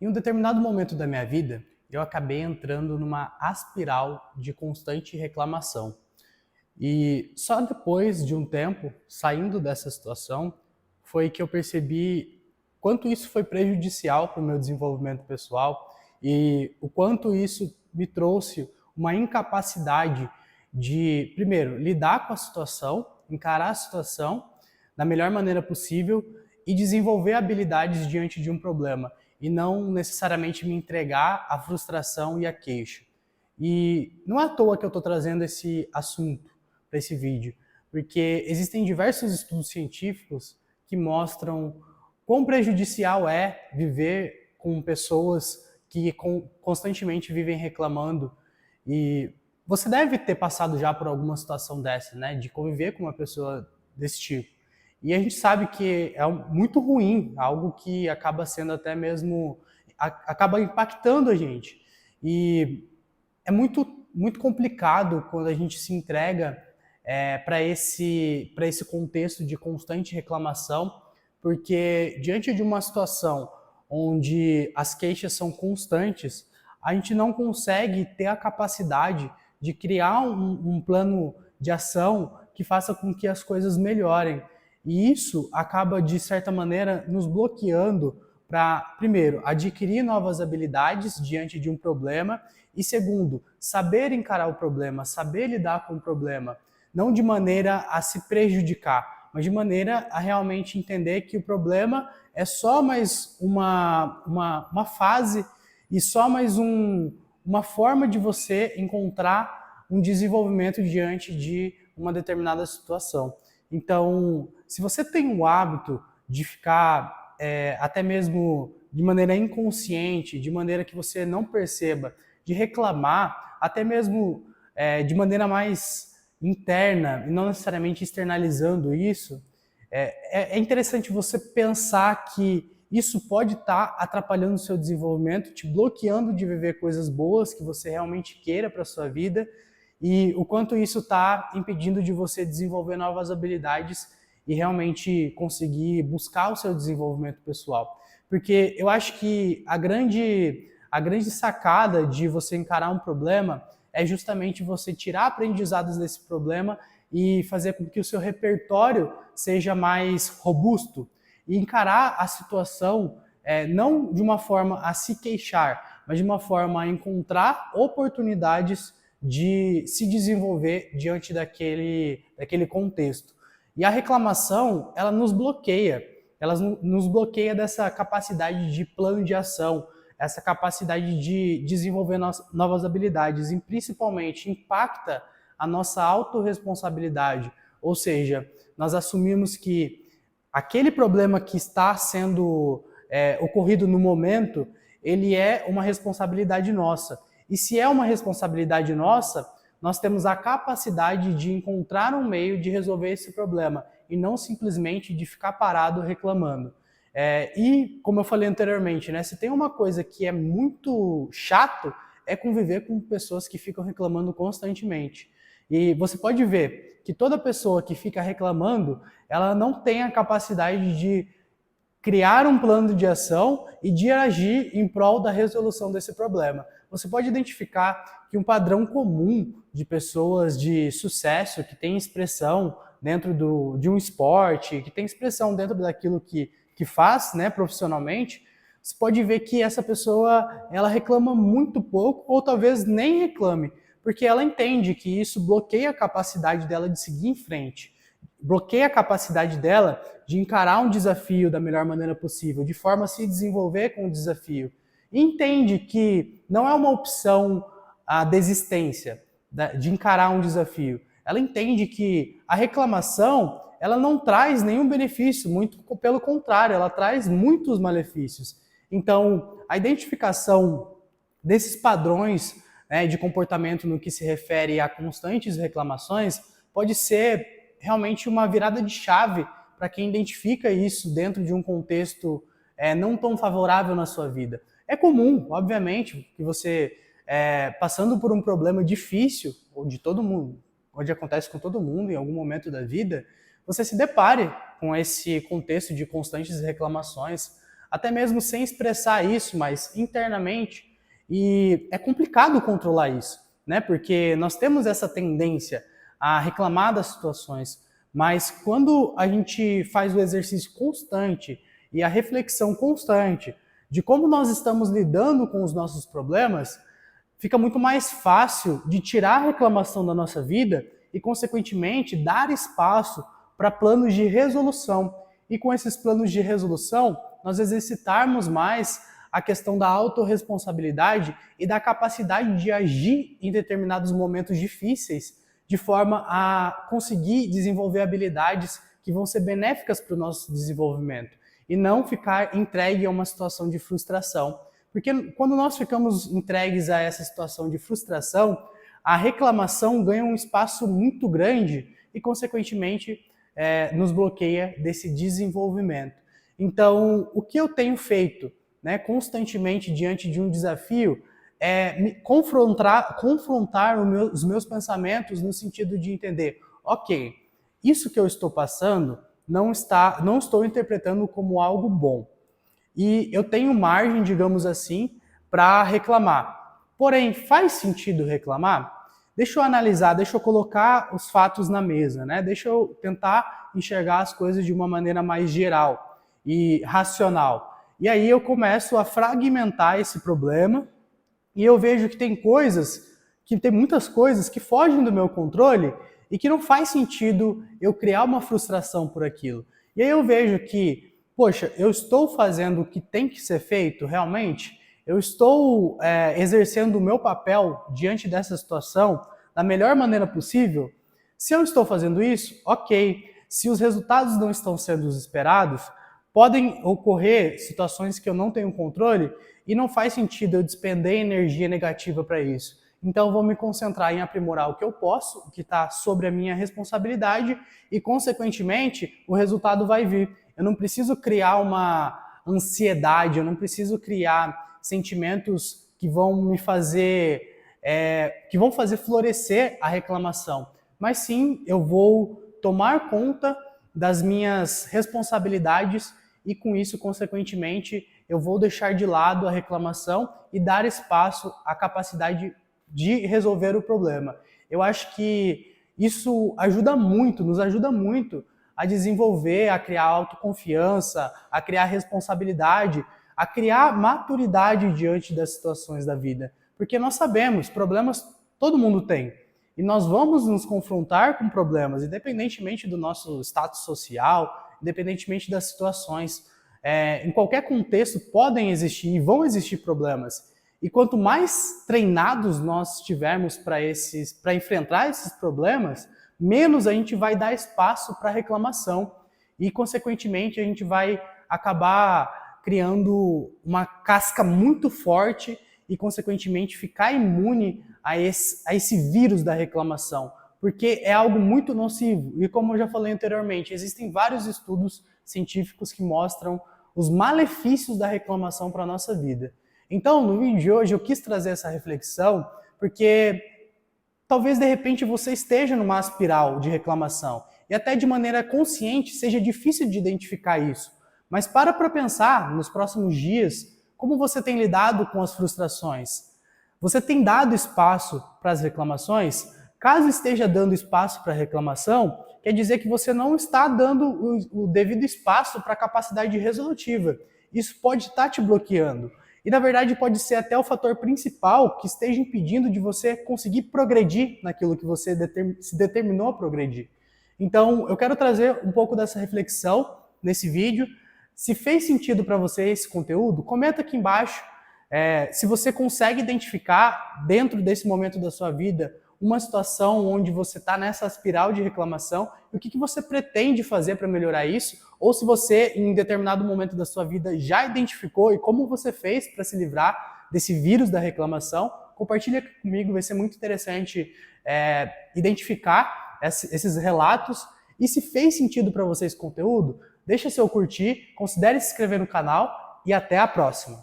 Em um determinado momento da minha vida, eu acabei entrando numa espiral de constante reclamação. E só depois de um tempo, saindo dessa situação, foi que eu percebi quanto isso foi prejudicial para o meu desenvolvimento pessoal e o quanto isso me trouxe uma incapacidade de, primeiro, lidar com a situação, encarar a situação da melhor maneira possível e desenvolver habilidades diante de um problema e não necessariamente me entregar à frustração e à queixa. E não é à toa que eu estou trazendo esse assunto para esse vídeo, porque existem diversos estudos científicos que mostram quão prejudicial é viver com pessoas que constantemente vivem reclamando. E você deve ter passado já por alguma situação dessa, né, de conviver com uma pessoa desse tipo. E a gente sabe que é muito ruim, algo que acaba sendo até mesmo acaba impactando a gente. E é muito complicado quando a gente se entrega para esse contexto de constante reclamação, porque diante de uma situação onde as queixas são constantes, a gente não consegue ter a capacidade de criar um plano de ação que faça com que as coisas melhorem. E isso acaba, de certa maneira, nos bloqueando para, primeiro, adquirir novas habilidades diante de um problema e, segundo, saber encarar o problema, saber lidar com o problema, não de maneira a se prejudicar, mas de maneira a realmente entender que o problema é só mais uma fase e só mais uma forma de você encontrar um desenvolvimento diante de uma determinada situação. Então, se você tem o hábito de ficar até mesmo de maneira inconsciente, de maneira que você não perceba, de reclamar, até mesmo de maneira mais interna e não necessariamente externalizando isso, é interessante você pensar que isso pode estar atrapalhando o seu desenvolvimento, te bloqueando de viver coisas boas que você realmente queira para a sua vida e o quanto isso está impedindo de você desenvolver novas habilidades e realmente conseguir buscar o seu desenvolvimento pessoal. Porque eu acho que a grande sacada de você encarar um problema é justamente você tirar aprendizados desse problema e fazer com que o seu repertório seja mais robusto e encarar a situação não de uma forma a se queixar, mas de uma forma a encontrar oportunidades de se desenvolver diante daquele contexto. E a reclamação, ela nos bloqueia dessa capacidade de plano de ação, essa capacidade de desenvolver novas habilidades e principalmente impacta a nossa autorresponsabilidade, ou seja, nós assumimos que aquele problema que está sendo ocorrido no momento, ele é uma responsabilidade nossa. E se é uma responsabilidade nossa, nós temos a capacidade de encontrar um meio de resolver esse problema e não simplesmente de ficar parado reclamando. E, como eu falei anteriormente, né, se tem uma coisa que é muito chato, é conviver com pessoas que ficam reclamando constantemente. E você pode ver que toda pessoa que fica reclamando, ela não tem a capacidade de criar um plano de ação e de agir em prol da resolução desse problema. Você pode identificar que um padrão comum de pessoas de sucesso, que tem expressão dentro de um esporte, que tem expressão dentro daquilo que faz, né, profissionalmente, você pode ver que essa pessoa ela reclama muito pouco ou talvez nem reclame, porque ela entende que isso bloqueia a capacidade dela de seguir em frente, bloqueia a capacidade dela de encarar um desafio da melhor maneira possível, de forma a se desenvolver com o desafio. E entende que não é uma opção a desistência de encarar um desafio. Ela entende que a reclamação ela não traz nenhum benefício, muito pelo contrário, ela traz muitos malefícios. Então, a identificação desses padrões, né, de comportamento no que se refere a constantes reclamações pode ser realmente uma virada de chave para quem identifica isso dentro de um contexto não tão favorável na sua vida. É comum, obviamente, que você, passando por um problema difícil, onde todo mundo, onde acontece com todo mundo em algum momento da vida, você se depare com esse contexto de constantes reclamações, até mesmo sem expressar isso, mas internamente, e é complicado controlar isso, né? Porque nós temos essa tendência a reclamar das situações, mas quando a gente faz o exercício constante e a reflexão constante de como nós estamos lidando com os nossos problemas, fica muito mais fácil de tirar a reclamação da nossa vida e, consequentemente, dar espaço para planos de resolução. E com esses planos de resolução, nós exercitarmos mais a questão da autorresponsabilidade e da capacidade de agir em determinados momentos difíceis, de forma a conseguir desenvolver habilidades que vão ser benéficas para o nosso desenvolvimento e não ficar entregue a uma situação de frustração. Porque quando nós ficamos entregues a essa situação de frustração, a reclamação ganha um espaço muito grande e, consequentemente, nos bloqueia desse desenvolvimento. Então, o que eu tenho feito, né, constantemente diante de um desafio é confrontar os meus pensamentos no sentido de entender, ok, isso que eu estou passando não estou interpretando como algo bom. E eu tenho margem, digamos assim, para reclamar. Porém, faz sentido reclamar? Deixa eu analisar, deixa eu colocar os fatos na mesa, né? Deixa eu tentar enxergar as coisas de uma maneira mais geral e racional. E aí eu começo a fragmentar esse problema e eu vejo que tem muitas coisas que fogem do meu controle e que não faz sentido eu criar uma frustração por aquilo. E aí eu vejo que, poxa, eu estou fazendo o que tem que ser feito realmente? Eu estou exercendo o meu papel diante dessa situação da melhor maneira possível? Se eu estou fazendo isso, ok. Se os resultados não estão sendo os esperados, podem ocorrer situações que eu não tenho controle e não faz sentido eu despender energia negativa para isso. Então, eu vou me concentrar em aprimorar o que eu posso, o que está sobre a minha responsabilidade e, consequentemente, o resultado vai vir. Eu não preciso criar uma ansiedade, eu não preciso criar sentimentos que vão me fazer, que vão fazer florescer a reclamação. Mas sim, eu vou tomar conta das minhas responsabilidades e, com isso, consequentemente, eu vou deixar de lado a reclamação e dar espaço à capacidade de resolver o problema. Eu acho que isso nos ajuda muito a desenvolver, a criar autoconfiança, a criar responsabilidade, a criar maturidade diante das situações da vida. Porque nós sabemos, problemas todo mundo tem. E nós vamos nos confrontar com problemas, independentemente do nosso status social, independentemente das situações. Em qualquer contexto podem existir e vão existir problemas. E quanto mais treinados nós estivermos para enfrentar esses problemas, menos a gente vai dar espaço para reclamação e, consequentemente, a gente vai acabar criando uma casca muito forte e, consequentemente, ficar imune a esse vírus da reclamação, porque é algo muito nocivo. E, como eu já falei anteriormente, existem vários estudos científicos que mostram os malefícios da reclamação para a nossa vida. Então, no vídeo de hoje, eu quis trazer essa reflexão porque talvez, de repente, você esteja numa espiral de reclamação e até de maneira consciente seja difícil de identificar isso. Mas para pensar nos próximos dias, como você tem lidado com as frustrações? Você tem dado espaço para as reclamações? Caso esteja dando espaço para a reclamação, quer dizer que você não está dando o devido espaço para a capacidade resolutiva. Isso pode estar te bloqueando. E, na verdade, pode ser até o fator principal que esteja impedindo de você conseguir progredir naquilo que você se determinou a progredir. Então, eu quero trazer um pouco dessa reflexão nesse vídeo. Se fez sentido para você esse conteúdo, comenta aqui embaixo se você consegue identificar, dentro desse momento da sua vida, uma situação onde você está nessa espiral de reclamação e o que você pretende fazer para melhorar isso, ou se você, em determinado momento da sua vida, já identificou e como você fez para se livrar desse vírus da reclamação. Compartilha comigo, vai ser muito interessante identificar esses relatos. E se fez sentido para você esse conteúdo, deixa seu curtir, considere se inscrever no canal e até a próxima.